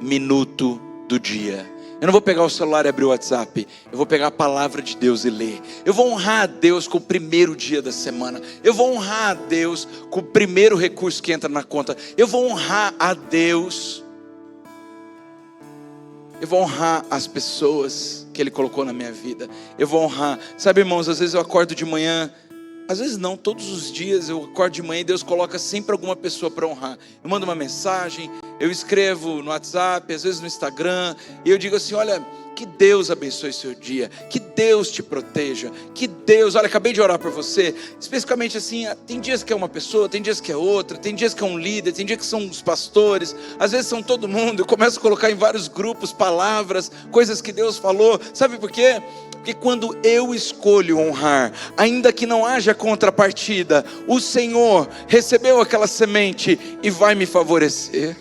minuto do dia. Eu não vou pegar o celular e abrir o WhatsApp. Eu vou pegar a palavra de Deus e ler. Eu vou honrar a Deus com o primeiro dia da semana. Eu vou honrar a Deus com o primeiro recurso que entra na conta. Eu vou honrar a Deus. Eu vou honrar as pessoas que Ele colocou na minha vida. Eu vou honrar. Sabe, irmãos, às vezes eu acordo de manhã. Às vezes não, todos os dias eu acordo de manhã e Deus coloca sempre alguma pessoa para honrar. Eu mando uma mensagem, eu escrevo no WhatsApp, às vezes no Instagram, e eu digo assim, olha, que Deus abençoe seu dia, que Deus te proteja, que Deus, olha, acabei de orar por você, especificamente assim, tem dias que é uma pessoa, tem dias que é outra, tem dias que é um líder, tem dias que são os pastores, às vezes são todo mundo, eu começo a colocar em vários grupos palavras, coisas que Deus falou, sabe por quê? Porque quando eu escolho honrar, ainda que não haja contrapartida, o Senhor recebeu aquela semente e vai me favorecer.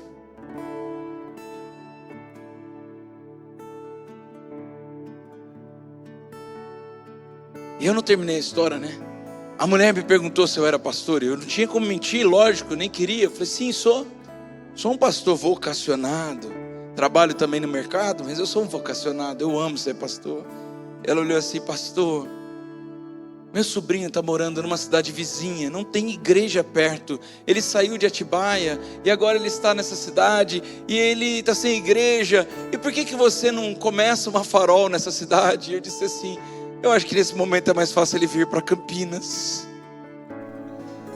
E eu não terminei a história, né? A mulher me perguntou se eu era pastor. Eu não tinha como mentir, lógico, eu nem queria. Eu falei, sim, sou um pastor vocacionado. Trabalho também no mercado, mas eu sou um vocacionado. Eu amo ser pastor. Ela olhou assim, pastor, meu sobrinho está morando numa cidade vizinha, não tem igreja perto. Ele saiu de Atibaia e agora ele está nessa cidade e ele está sem igreja. E por que você não começa uma farol nessa cidade? Eu disse assim, eu acho que nesse momento é mais fácil ele vir para Campinas.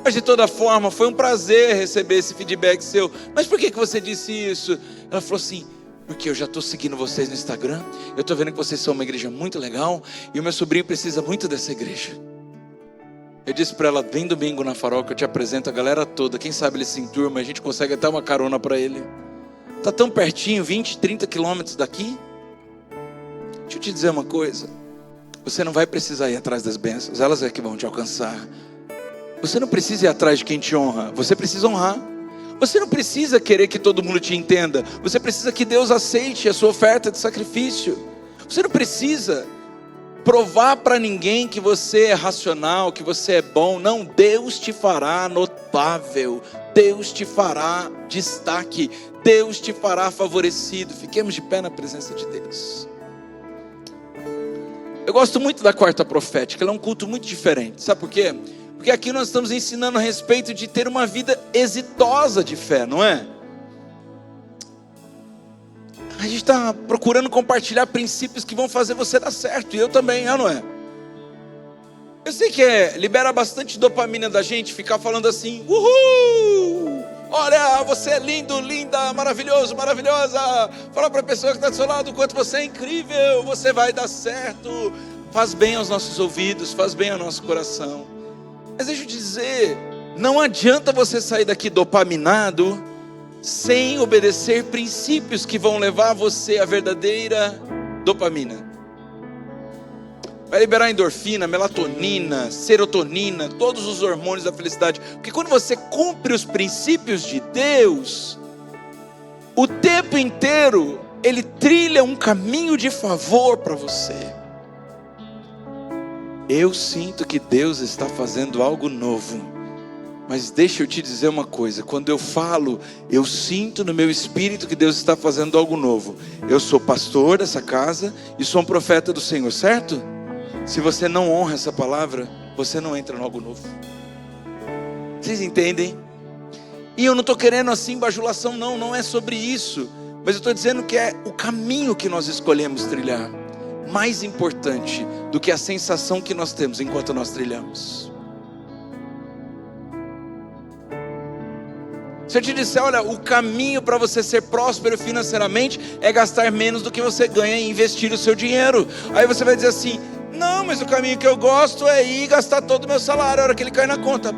Mas de toda forma, foi um prazer receber esse feedback seu. Mas por que você disse isso? Ela falou assim, porque eu já estou seguindo vocês no Instagram, eu estou vendo que vocês são uma igreja muito legal, e o meu sobrinho precisa muito dessa igreja. Eu disse para ela, vem domingo na Farol que eu te apresento a galera toda, quem sabe ele se enturma, a gente consegue até uma carona para ele. Está tão pertinho, 20, 30 quilômetros daqui. Deixa eu te dizer uma coisa, você não vai precisar ir atrás das bênçãos, elas é que vão te alcançar. Você não precisa ir atrás de quem te honra, você precisa honrar. Você não precisa querer que todo mundo te entenda. Você precisa que Deus aceite a sua oferta de sacrifício. Você não precisa provar para ninguém que você é racional, que você é bom. Não, Deus te fará notável. Deus te fará destaque. Deus te fará favorecido. Fiquemos de pé na presença de Deus. Eu gosto muito da quarta profética. Ela é um culto muito diferente. Sabe por quê? Porque aqui nós estamos ensinando a respeito de ter uma vida exitosa de fé, não é? A gente está procurando compartilhar princípios que vão fazer você dar certo, e eu também, não é? Eu sei que libera bastante dopamina da gente ficar falando assim: uhul! Olha, você é lindo, linda, maravilhoso, maravilhosa. Fala para a pessoa que está do seu lado o quanto você é incrível, você vai dar certo. Faz bem aos nossos ouvidos, faz bem ao nosso coração. Mas deixa eu te dizer, não adianta você sair daqui dopaminado sem obedecer princípios que vão levar você à verdadeira dopamina. Vai liberar endorfina, melatonina, serotonina, todos os hormônios da felicidade. Porque quando você cumpre os princípios de Deus, o tempo inteiro Ele trilha um caminho de favor para você. Eu sinto que Deus está fazendo algo novo. Mas deixa eu te dizer uma coisa, quando eu falo, eu sinto no meu espírito que Deus está fazendo algo novo. Eu sou pastor dessa casa e sou um profeta do Senhor, certo? Se você não honra essa palavra, você não entra no algo novo. Vocês entendem? E eu não estou querendo assim bajulação, não é sobre isso. Mas eu estou dizendo que é o caminho que nós escolhemos trilhar mais importante do que a sensação que nós temos enquanto nós trilhamos. Se eu te disser, olha, o caminho para você ser próspero financeiramente é gastar menos do que você ganha e investir o seu dinheiro. Aí você vai dizer assim: não, mas o caminho que eu gosto é ir gastar todo o meu salário a hora que ele cai na conta.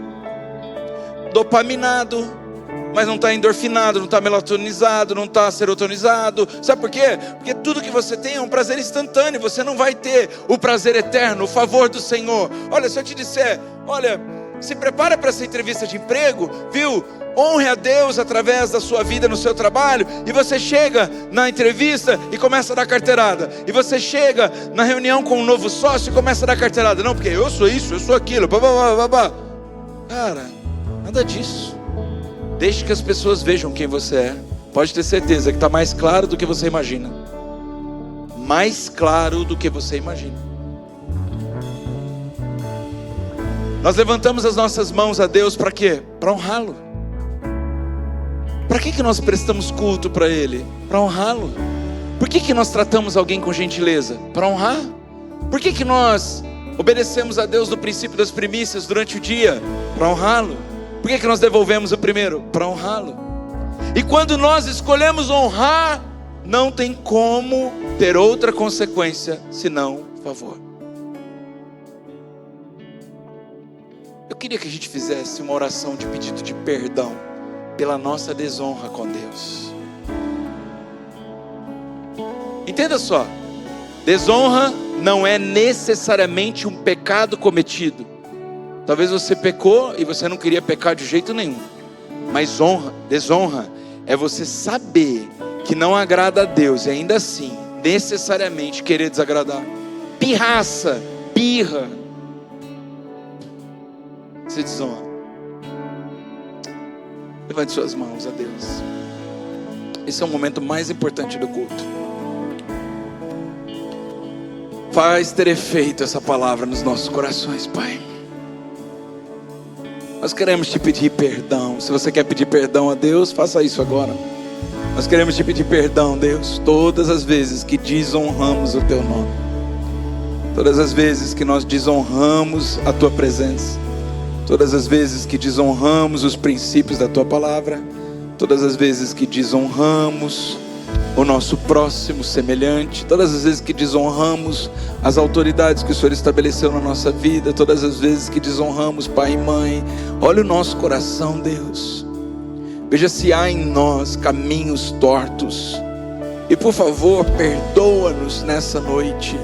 Dopaminado, mas não está endorfinado, não está melatonizado, não está serotonizado. Sabe por quê? Porque tudo que você tem é um prazer instantâneo. Você não vai ter o prazer eterno, o favor do Senhor. Olha, se eu te disser, olha, se prepara para essa entrevista de emprego, viu? Honre a Deus através da sua vida no seu trabalho. E você chega na entrevista e começa a dar carteirada. E você chega na reunião com um novo sócio e começa a dar carteirada. Não, porque eu sou isso, eu sou aquilo. Cara, nada disso. Deixe que as pessoas vejam quem você é. Pode ter certeza que está mais claro do que você imagina. Mais claro do que você imagina. Nós levantamos as nossas mãos a Deus para quê? Para honrá-lo. Para que nós prestamos culto para Ele? Para honrá-lo. Por que nós tratamos alguém com gentileza? Para honrar. Por que nós obedecemos a Deus no princípio das primícias durante o dia? Para honrá-lo. Por que nós devolvemos o primeiro? Para honrá-lo. E quando nós escolhemos honrar, não tem como ter outra consequência senão favor. Eu queria que a gente fizesse uma oração de pedido de perdão pela nossa desonra com Deus. Entenda só, desonra não é necessariamente um pecado cometido. Talvez você pecou e você não queria pecar de jeito nenhum. Mas desonra é você saber que não agrada a Deus e ainda assim, necessariamente querer desagradar. Pirraça, birra, você desonra. Levante suas mãos a Deus. Esse é o momento mais importante do culto. Faz ter efeito essa palavra nos nossos corações, Pai. Nós queremos te pedir perdão. Se você quer pedir perdão a Deus, faça isso agora. Nós queremos te pedir perdão, Deus, todas as vezes que desonramos o Teu nome. Todas as vezes que nós desonramos a Tua presença. Todas as vezes que desonramos os princípios da Tua palavra. Todas as vezes que desonramos o nosso próximo semelhante. Todas as vezes que desonramos as autoridades que o Senhor estabeleceu na nossa vida. Todas as vezes que desonramos pai e mãe. Olha o nosso coração, Deus. Veja se há em nós caminhos tortos. E por favor, perdoa-nos nessa noite.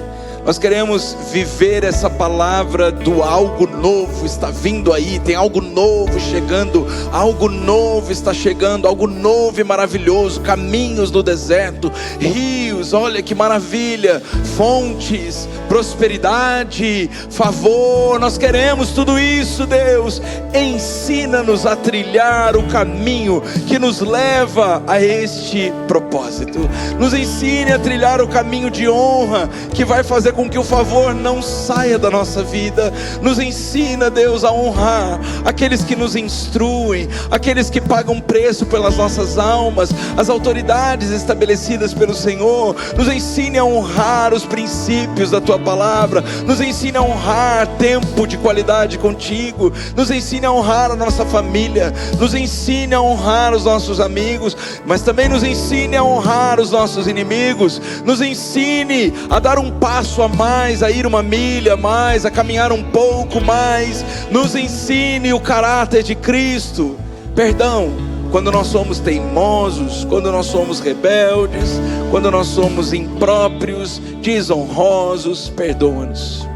Nós queremos viver essa palavra do algo novo está vindo aí, tem algo novo chegando, algo novo está chegando, algo novo e maravilhoso, caminhos no deserto, rios, olha que maravilha, fontes, prosperidade, favor, nós queremos tudo isso, Deus. Ensina-nos a trilhar o caminho que nos leva a este propósito, nos ensine a trilhar o caminho de honra que vai fazer com que o favor não saia da nossa vida. Nos ensina, Deus, a honrar aqueles que nos instruem, aqueles que pagam preço pelas nossas almas, as autoridades estabelecidas pelo Senhor. Nos ensine a honrar os princípios da Tua palavra. Nos ensine a honrar tempo de qualidade contigo. Nos ensine a honrar a nossa família. Nos ensine a honrar os nossos amigos, mas também nos ensine a honrar os nossos inimigos. Nos ensine a dar um passo a mais, a ir uma milha a mais, a caminhar um pouco mais. Nos ensine o caráter de Cristo. Perdão quando nós somos teimosos, quando nós somos rebeldes, quando nós somos impróprios, desonrosos. Perdoa-nos.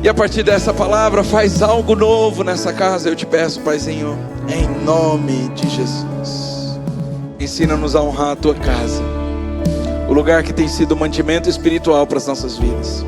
E a partir dessa palavra, faz algo novo nessa casa, eu te peço, Paizinho, em nome de Jesus. Ensina-nos a honrar a Tua casa, o lugar que tem sido mantimento espiritual para as nossas vidas.